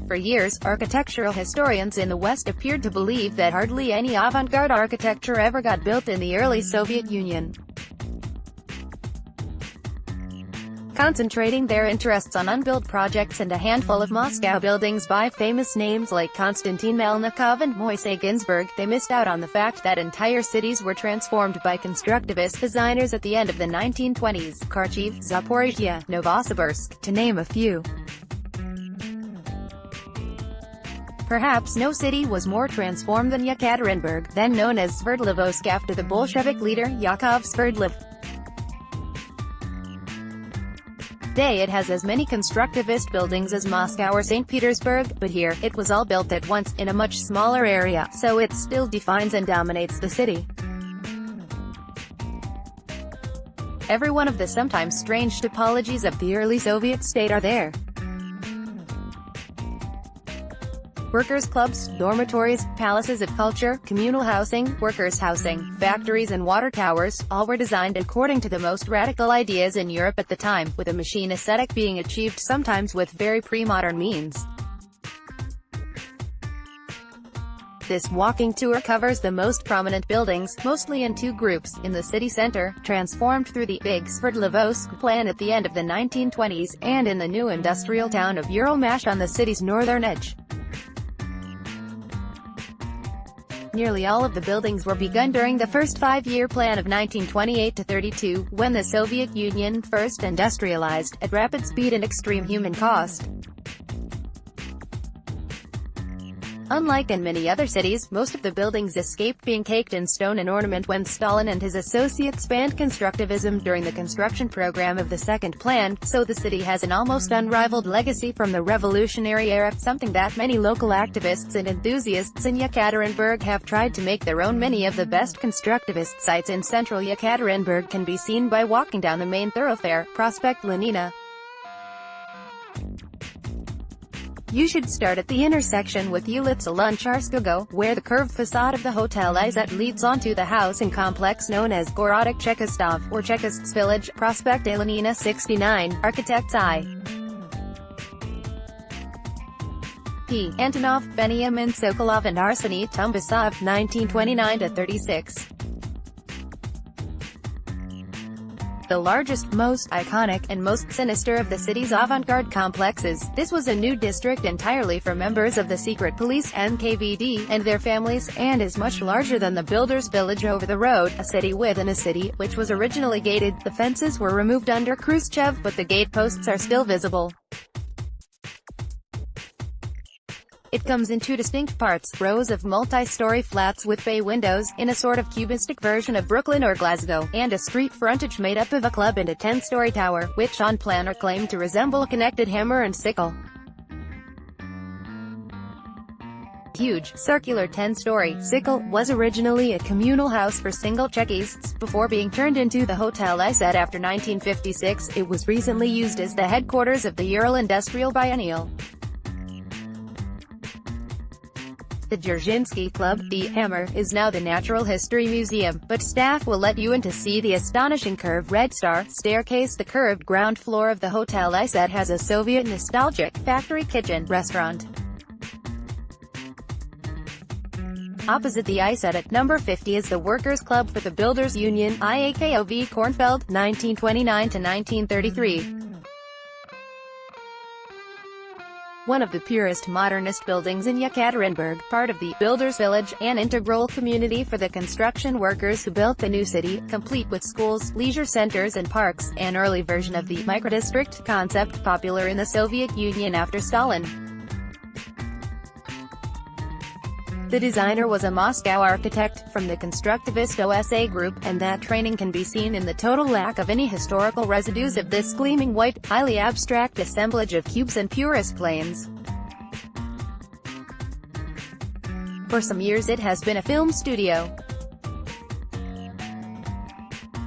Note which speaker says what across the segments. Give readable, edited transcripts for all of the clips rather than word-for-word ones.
Speaker 1: For years, architectural historians in the West appeared to believe that hardly any avant-garde architecture ever got built in the early Soviet Union, concentrating their interests on unbuilt projects and a handful of Moscow buildings by famous names like Konstantin Melnikov and Moisei Ginzburg. They missed out on the fact that entire cities were transformed by Constructivist designers at the end of the 1920s, Kharkiv, Zaporizhia, Novosibirsk, to name a few. Perhaps no city was more transformed than Yekaterinburg, then known as Sverdlovsk after the Bolshevik leader Yakov Sverdlov. Today it has as many constructivist buildings as Moscow or St. Petersburg, but here, it was all built at once, in a much smaller area, so it still defines and dominates the city. Every one of the sometimes strange topologies of the early Soviet state are there. Workers' clubs, dormitories, palaces of culture, communal housing, workers' housing, factories and water towers, all were designed according to the most radical ideas in Europe at the time, with a machine aesthetic being achieved sometimes with very pre-modern means. This walking tour covers the most prominent buildings, mostly in two groups, in the city center, transformed through the Big Sverdlovsk plan at the end of the 1920s, and in the new industrial town of Uralmash on the city's northern edge. Nearly all of the buildings were begun during the first five-year plan of 1928-32, when the Soviet Union first industrialized, at rapid speed and extreme human cost. Unlike in many other cities, most of the buildings escaped being caked in stone and ornament when Stalin and his associates banned constructivism during the construction program of the second plan, so the city has an almost unrivaled legacy from the revolutionary era, something that many local activists and enthusiasts in Yekaterinburg have tried to make their own. Many of the best constructivist sites in central Yekaterinburg can be seen by walking down the main thoroughfare, Prospect Lenina. You should start at the intersection with Ulitsa Luncharskogo, where the curved facade of the Hotel Izet leads onto the housing complex known as Gorodok Chekistov, or Chekists Village, Prospect Lenina 69, Architects I. P. Antonov, Benjamin Sokolov and Arseny Tumbasov, 1929-36. The largest, most iconic, and most sinister of the city's avant-garde complexes, this was a new district entirely for members of the secret police, NKVD, and their families, and is much larger than the builder's village over the road, a city within a city, which was originally gated. The fences were removed under Khrushchev, but the gate posts are still visible. It comes in two distinct parts, rows of multi-story flats with bay windows, in a sort of cubistic version of Brooklyn or Glasgow, and a street frontage made up of a club and a 10-story tower, which on plan are claimed to resemble a connected hammer and sickle. Huge, circular 10-story sickle was originally a communal house for single Chekists. Before being turned into the Hotel Izet after 1956, it was recently used as the headquarters of the Ural Industrial Biennial. The Dzerzhinsky Club, the Hammer, is now the Natural History Museum, but staff will let you in to see the astonishing curved Red Star staircase. The curved ground floor of the Hotel Izet has a Soviet nostalgic factory kitchen restaurant. Opposite the Izet at number 50 is the Workers' Club for the Builders Union, IAKOV Kornfeld, 1929-1933. One of the purest modernist buildings in Yekaterinburg, part of the Builders Village, an integral community for the construction workers who built the new city, complete with schools, leisure centers and parks, an early version of the microdistrict concept popular in the Soviet Union after Stalin. The designer was a Moscow architect, from the Constructivist OSA group, and that training can be seen in the total lack of any historical residues of this gleaming white, highly abstract assemblage of cubes and purist planes. For some years it has been a film studio.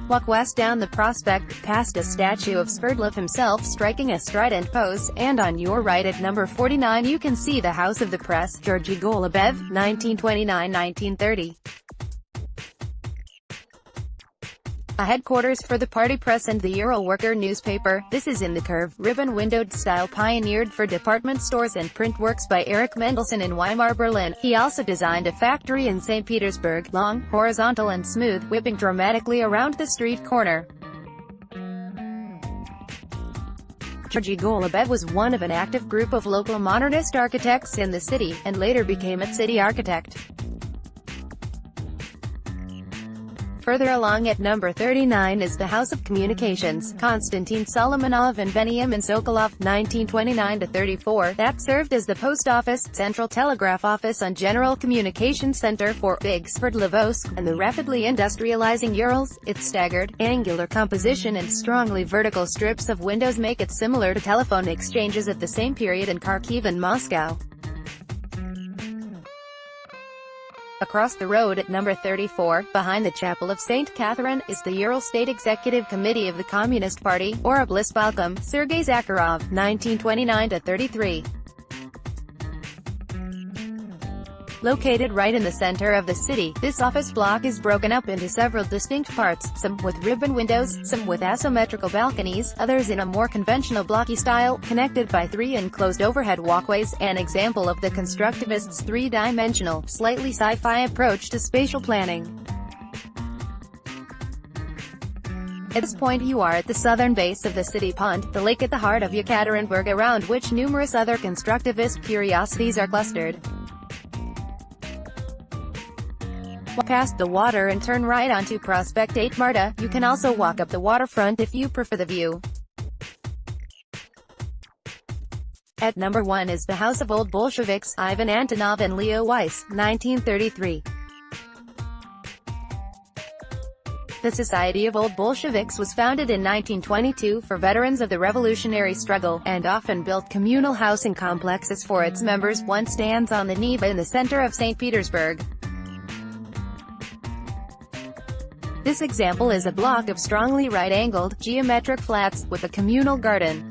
Speaker 1: Walk west down the prospect, past a statue of Sverdlov himself striking a strident pose, and on your right at number 49 you can see the House of the Press, Georgy Golubev, 1929-1930. a headquarters for the party press and the Ural Worker newspaper. This is in the curved, ribbon-windowed style pioneered for department stores and print works by Erich Mendelsohn in Weimar, Berlin. He also designed a factory in St. Petersburg, long, horizontal and smooth, whipping dramatically around the street corner. Georgy Golubev was one of an active group of local modernist architects in the city, and later became its city architect. Further along at number 39 is the House of Communications, Konstantin Solomonov and Benjamin Sokolov, 1929–34, that served as the post office, central telegraph office and general communications center for Big-Sverdlovsk, and the rapidly industrializing Urals. Its staggered, angular composition and strongly vertical strips of windows make it similar to telephone exchanges at the same period in Kharkiv and Moscow. Across the road at number 34, behind the Chapel of St. Catherine, is the Ural State Executive Committee of the Communist Party, or Oblisbalkom, Sergei Zakharov, 1929–33. Located right in the center of the city, this office block is broken up into several distinct parts, some with ribbon windows, some with asymmetrical balconies, others in a more conventional blocky style, connected by three enclosed overhead walkways, an example of the Constructivists' three-dimensional, slightly sci-fi approach to spatial planning. At this point you are at the southern base of the city pond, the lake at the heart of Yekaterinburg, around which numerous other constructivist curiosities are clustered. Walk past the water and turn right onto Prospect 8 Marta. You can also walk up the waterfront if you prefer the view. At number 1 is the House of Old Bolsheviks, Ivan Antonov and Leo Weiss, 1933. The Society of Old Bolsheviks was founded in 1922 for veterans of the revolutionary struggle, and often built communal housing complexes for its members. One stands on the Neva in the center of St. Petersburg. This example is a block of strongly right-angled, geometric flats, with a communal garden.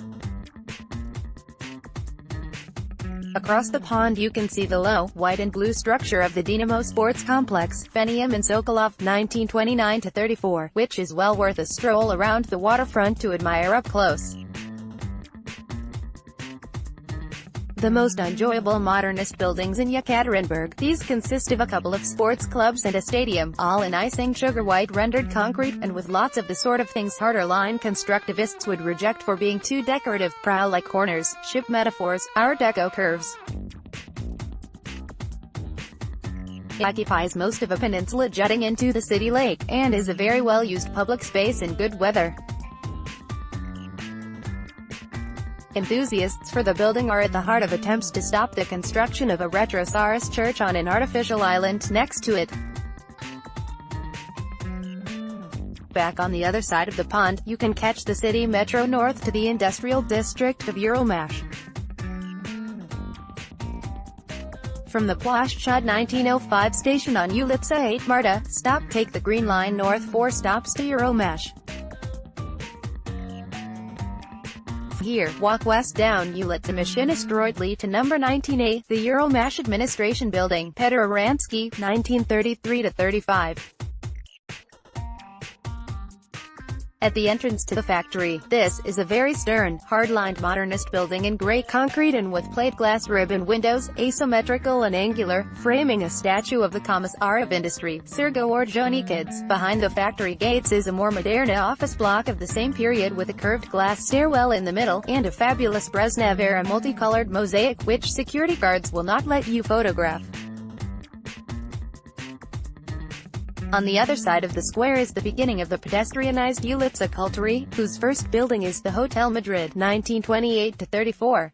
Speaker 1: Across the pond you can see the low, white and blue structure of the Dynamo Sports Complex, Benjamin Sokolov, 1929–34, which is well worth a stroll around the waterfront to admire up close. The most enjoyable modernist buildings in Yekaterinburg. These consist of a couple of sports clubs and a stadium, all in icing sugar white rendered concrete, and with lots of the sort of things harder line constructivists would reject for being too decorative, prow-like corners, ship metaphors, Art Deco curves. It occupies most of a peninsula jutting into the city lake, and is a very well-used public space in good weather. Enthusiasts for the building are at the heart of attempts to stop the construction of a retro Tsarist church on an artificial island next to it. Back on the other side of the pond, you can catch the city metro north to the industrial district of Uralmash. From the Plashchad 1905 station on Ulitsa 8 Marta, take the Green Line north 4 stops to Uralmash. Here, walk west down Ulitsa Mashinistroidly to number 19A, the Uralmash Administration Building, Petr Aransky, 1933–35. At the entrance to the factory, this is a very stern, hard-lined modernist building in grey concrete and with plate glass ribbon windows, asymmetrical and angular, framing a statue of the Commissar of Industry, Sergei Orjonikidze. Behind the factory gates is a more modern office block of the same period with a curved glass stairwell in the middle, and a fabulous Brezhnev-era multicolored mosaic, which security guards will not let you photograph. On the other side of the square is the beginning of the pedestrianized Ulitsa Kulturi, whose first building is the Hotel Madrid, 1928–34.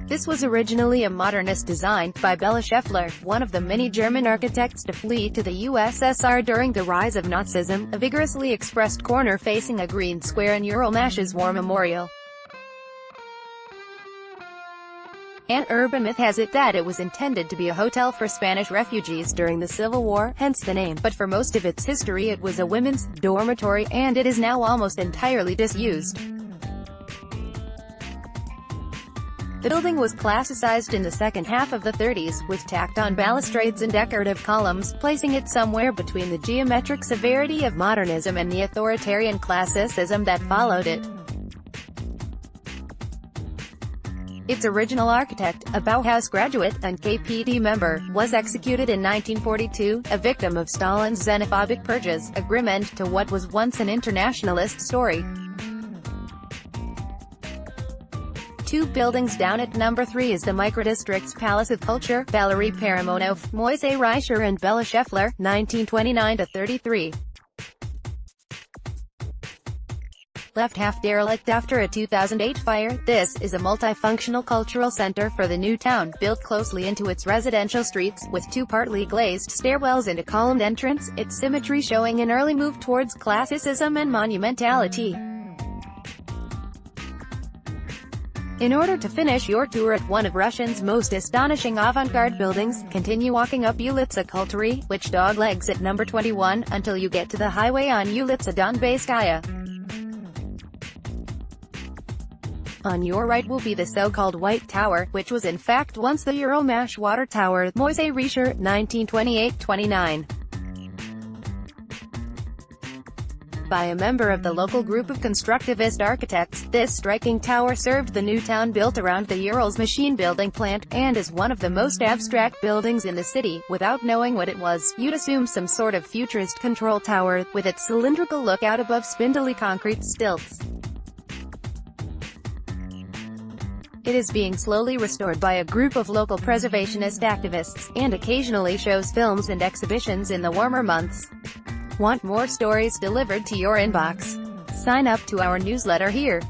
Speaker 1: This was originally a modernist design, by Bela Scheffler, one of the many German architects to flee to the USSR during the rise of Nazism, a vigorously expressed corner facing a green square in Uralmash's war memorial. An urban myth has it that it was intended to be a hotel for Spanish refugees during the Civil War, hence the name, but for most of its history it was a women's dormitory, and it is now almost entirely disused. The building was classicized in the second half of the 30s, with tacked-on balustrades and decorative columns, placing it somewhere between the geometric severity of modernism and the authoritarian classicism that followed it. Its original architect, a Bauhaus graduate and KPD member, was executed in 1942, a victim of Stalin's xenophobic purges, a grim end to what was once an internationalist story. 2 buildings down at number 3 is the microdistrict's Palace of Culture, Valery Paramonov, Moisei Reicher and Bella Scheffler, 1929-33. Left half derelict after a 2008 fire, this is a multifunctional cultural center for the new town, built closely into its residential streets, with 2 partly glazed stairwells and a columned entrance, its symmetry showing an early move towards classicism and monumentality. In order to finish your tour at one of Russia's most astonishing avant-garde buildings, continue walking up Ulitsa Kultury, which doglegs at number 21, until you get to the highway on Ulitsa Donbayskaya. On your right will be the so-called White Tower, which was in fact once the Euromash Water Tower, Moisei Reicher, 1928-29. By a member of the local group of Constructivist architects, this striking tower served the new town built around the Urals machine building plant, and is one of the most abstract buildings in the city. Without knowing what it was, you'd assume some sort of futurist control tower, with its cylindrical lookout above spindly concrete stilts. It is being slowly restored by a group of local preservationist activists, and occasionally shows films and exhibitions in the warmer months. Want more stories delivered to your inbox? Sign up to our newsletter here.